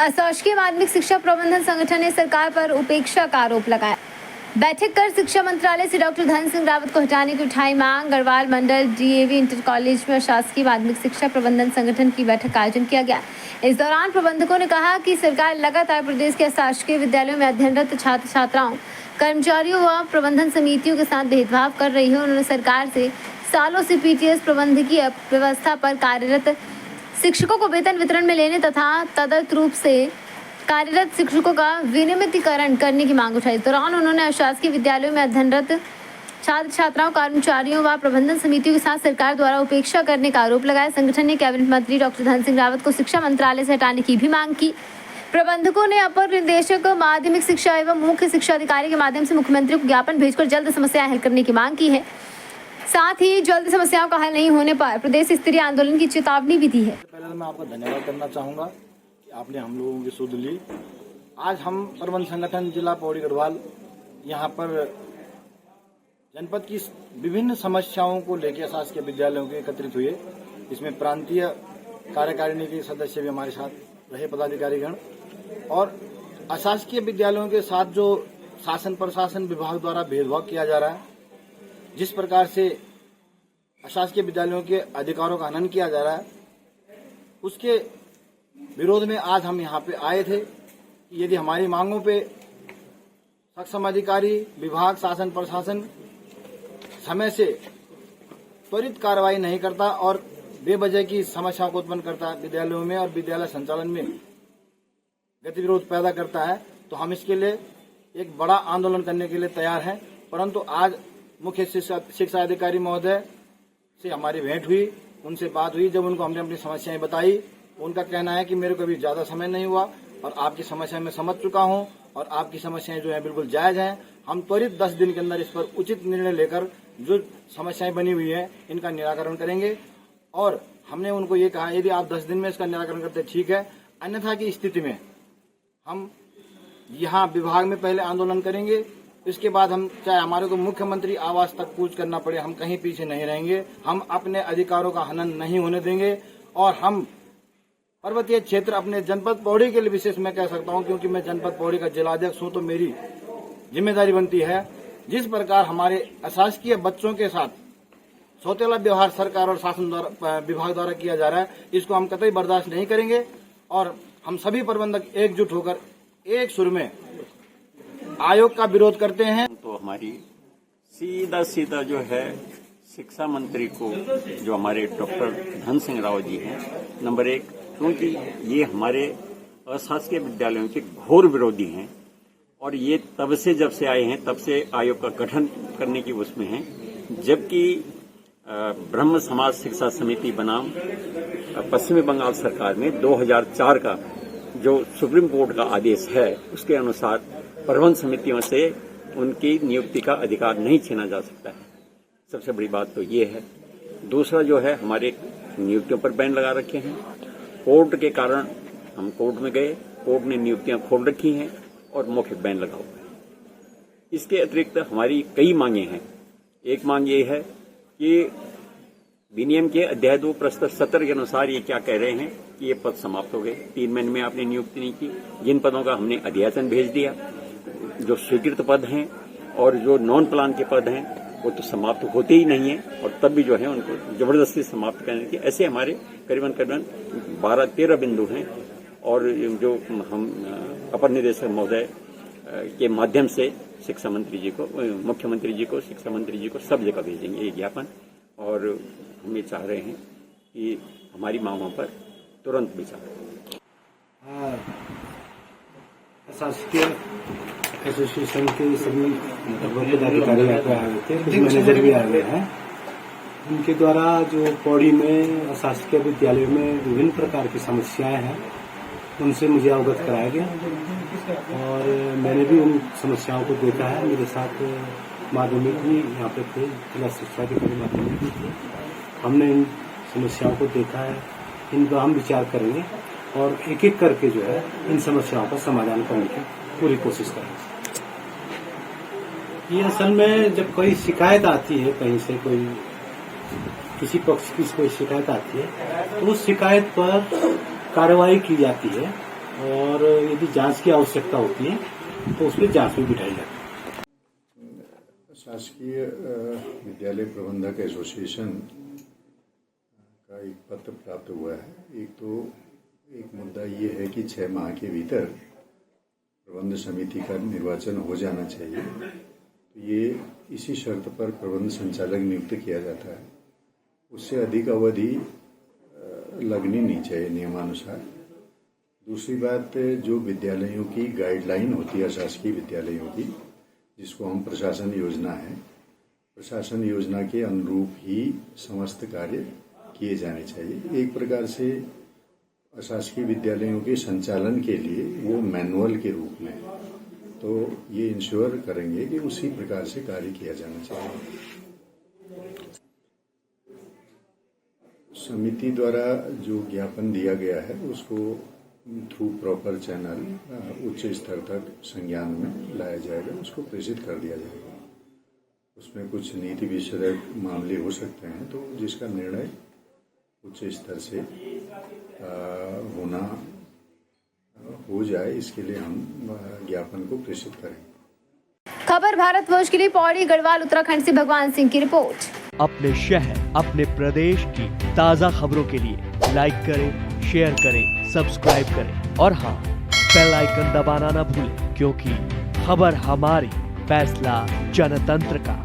अशासकीय माध्यमिक शिक्षा प्रबंधन संगठन ने सरकार पर उपेक्षा का आरोप लगाया। बैठक कर शिक्षा मंत्रालय से डॉक्टर धन सिंह रावत को हटाने की उठाई मांग। गढ़वाल मंडल डीएवी इंटर कॉलेज में अशासकीय माध्यमिक शिक्षा प्रबंधन संगठन की बैठक का आयोजन किया गया। इस दौरान प्रबंधकों ने कहा कि सरकार लगातार प्रदेश के अशासकीय विद्यालयों में अध्ययनरत छात्र छात्राओं, कर्मचारियों व प्रबंधन समितियों के साथ भेदभाव कर रही है। उन्होंने सरकार से सालों से पीटीएस प्रबंधकीय व्यवस्था पर कार्यरत शिक्षकों को वेतन वितरण में लेने तथा तदर्थ रूप से कार्यरत शिक्षकों का विनियमितीकरण करने की मांग उठाई। इस दौरान उन्होंने अशासकीय विद्यालयों में अध्ययनरत छात्र छात्राओं, कर्मचारियों व प्रबंधन समितियों के साथ सरकार द्वारा उपेक्षा करने का आरोप लगाया। संगठन ने कैबिनेट मंत्री डॉक्टर धन सिंह रावत को शिक्षा मंत्रालय से हटाने की भी मांग की। प्रबंधकों ने अपर निदेशक माध्यमिक शिक्षा एवं मुख्य शिक्षा अधिकारी के माध्यम से मुख्यमंत्री को ज्ञापन भेजकर जल्द समस्याएं हल करने की मांग की है। साथ ही जल्द समस्याओं का हल नहीं होने पर प्रदेश स्तरीय आंदोलन की चेतावनी भी दी है। पहले मैं आपका धन्यवाद करना चाहूँगा कि आपने हम लोगों की सुध ली। आज हम प्रबंध संगठन जिला पौड़ी गढ़वाल यहाँ पर जनपद की विभिन्न समस्याओं को लेकर अशासकीय विद्यालयों के एकत्रित हुए। इसमें प्रांतीय कार्यकारिणी के सदस्य भी हमारे साथ रहे, पदाधिकारीगण, और अशासकीय विद्यालयों के साथ जो शासन प्रशासन विभाग द्वारा भेदभाव किया जा रहा है, जिस प्रकार से अशासकीय विद्यालयों के अधिकारों का हनन किया जा रहा है, उसके विरोध में आज हम यहाँ पे आए थे कि यदि हमारी मांगों पे सक्षम अधिकारी, विभाग, शासन प्रशासन समय से त्वरित कार्रवाई नहीं करता और बेवजह की समस्याओं को उत्पन्न करता है विद्यालयों में और विद्यालय संचालन में गतिविरोध पैदा करता है, तो हम इसके लिए एक बड़ा आंदोलन करने के लिए तैयार हैं। परंतु आज मुख्य शिक्षा अधिकारी महोदय से हमारी भेंट हुई, उनसे बात हुई। जब उनको हमने अपनी समस्याएं बताई, उनका कहना है कि मेरे को अभी ज्यादा समय नहीं हुआ और आपकी समस्या मैं समझ चुका हूं और आपकी समस्याएं जो है बिल्कुल जायज हैं। हम त्वरित 10 दिन के अंदर इस पर उचित निर्णय लेकर जो समस्याएं बनी हुई हैं इनका निराकरण करेंगे। और हमने उनको ये कहा, यदि आप 10 दिन में इसका निराकरण करते ठीक है, अन्यथा की स्थिति में हम यहाँ विभाग में पहले आंदोलन करेंगे। इसके बाद हम चाहे हमारे को मुख्यमंत्री आवास तक कूच करना पड़े, हम कहीं पीछे नहीं रहेंगे। हम अपने अधिकारों का हनन नहीं होने देंगे। और हम पर्वतीय क्षेत्र अपने जनपद पौड़ी के लिए विशेष मैं कह सकता हूं, क्योंकि मैं जनपद पौड़ी का जिलाध्यक्ष हूं, तो मेरी जिम्मेदारी बनती है। जिस प्रकार हमारे अशासकीय बच्चों के साथ सौतेला व्यवहार सरकार और शासन द्वारा विभाग द्वारा किया जा रहा है, इसको हम कतई बर्दाश्त नहीं करेंगे। और हम सभी प्रबंधक एकजुट होकर एक सुर में आयोग का विरोध करते हैं। तो हमारी सीधा जो है शिक्षा मंत्री को, जो हमारे डॉक्टर धन सिंह रावत जी हैं, नंबर 1, क्योंकि ये हमारे अशासकीय विद्यालयों के घोर विरोधी हैं और ये तब से जब से आए हैं तब से आयोग का गठन करने की उसमें हैं। जबकि ब्रह्म समाज शिक्षा समिति बनाम पश्चिमी बंगाल सरकार में 2004 का जो सुप्रीम कोर्ट का आदेश है, उसके अनुसार प्रबंध समितियों से उनकी नियुक्ति का अधिकार नहीं छीना जा सकता है। सबसे बड़ी बात तो ये है। दूसरा जो है, हमारे नियुक्तियों पर बैन लगा रखे हैं। कोर्ट के कारण हम कोर्ट में गए, कोर्ट ने नियुक्तियां खोल रखी हैं और मौखिक बैन लगा हुआ है। इसके अतिरिक्त हमारी कई मांगे हैं। एक मांग ये है कि विनियम के अध्याय 2 प्रस्ताव 17 के अनुसार ये क्या कह रहे हैं कि ये पद समाप्त हो गए, 3 महीने में आपने नियुक्ति नहीं की। जिन पदों का हमने अध्यासन भेज दिया, जो स्वीकृत पद हैं और जो नॉन प्लान के पद हैं, वो तो समाप्त होते ही नहीं है और तब भी जो है उनको जबरदस्ती समाप्त करने की, ऐसे हमारे करीबन 12-13 बिंदु हैं। और जो हम अपर निदेशक महोदय के माध्यम से शिक्षा मंत्री जी को, मुख्यमंत्री जी को, शिक्षा मंत्री जी को सब जगह भेजेंगे ये ज्ञापन। और हम ये चाह रहे हैं कि हमारी मांगों पर तुरंत विचार। शासकीय एसोसिएशन के सभी पदाधिकारी आए थे, कुछ मैनेजर भी आए हुए हैं। उनके द्वारा जो पौड़ी में शासकीय विद्यालयों में विभिन्न प्रकार की समस्याएं हैं, उनसे मुझे अवगत कराया गया और मैंने भी उन समस्याओं को देखा है। मेरे साथ माध्यमिक भी यहाँ पे थे, जिला शिक्षा अधिकारी माध्यमिक भी थे। हमने इन समस्याओं को देखा है, इन पर हम विचार करेंगे और एक एक करके जो है इन समस्याओं का समाधान करने की पूरी कोशिश करेंगे। ये असल में जब कोई शिकायत आती है, कहीं से कोई किसी पक्ष की कोई शिकायत आती है, तो उस शिकायत पर कार्रवाई की जाती है और यदि जांच की आवश्यकता होती है तो उसमें जांच भी बिठाई जाती है। शासकीय विद्यालय प्रबंधक एसोसिएशन का एक पत्र प्राप्त हुआ है। एक मुद्दा ये है कि 6 माह के भीतर प्रबंध समिति का निर्वाचन हो जाना चाहिए। तो ये इसी शर्त पर प्रबंध संचालक नियुक्त किया जाता है। उससे अधिक अवधि लगनी नहीं चाहिए नियमानुसार। दूसरी बात, जो विद्यालयों की गाइडलाइन होती है शासकीय विद्यालयों की, जिसको हम प्रशासन योजना है, प्रशासन योजना के अनुरूप ही समस्त कार्य किए जाने चाहिए। एक प्रकार से अशासकीय विद्यालयों के संचालन के लिए वो मैनुअल के रूप में, तो ये इंश्योर करेंगे कि उसी प्रकार से कार्य किया जाना चाहिए। समिति द्वारा जो ज्ञापन दिया गया है उसको थ्रू प्रॉपर चैनल उच्च स्तर तक संज्ञान में लाया जाएगा, उसको प्रेषित कर दिया जाएगा। उसमें कुछ नीति विषयक मामले हो सकते हैं, तो जिसका निर्णय उच्च स्तर से हो जाए, इसके लिए हम ज्ञापन को प्रेषित करेंगे। खबर भारतवर्ष के लिए पौड़ी गढ़वाल उत्तराखंड से भगवान सिंह की रिपोर्ट। अपने शहर, अपने प्रदेश की ताज़ा खबरों के लिए लाइक करें, शेयर करें, सब्सक्राइब करें और हाँ, बेल आइकन दबाना ना भूलें, क्योंकि खबर हमारी, फैसला जनतंत्र का।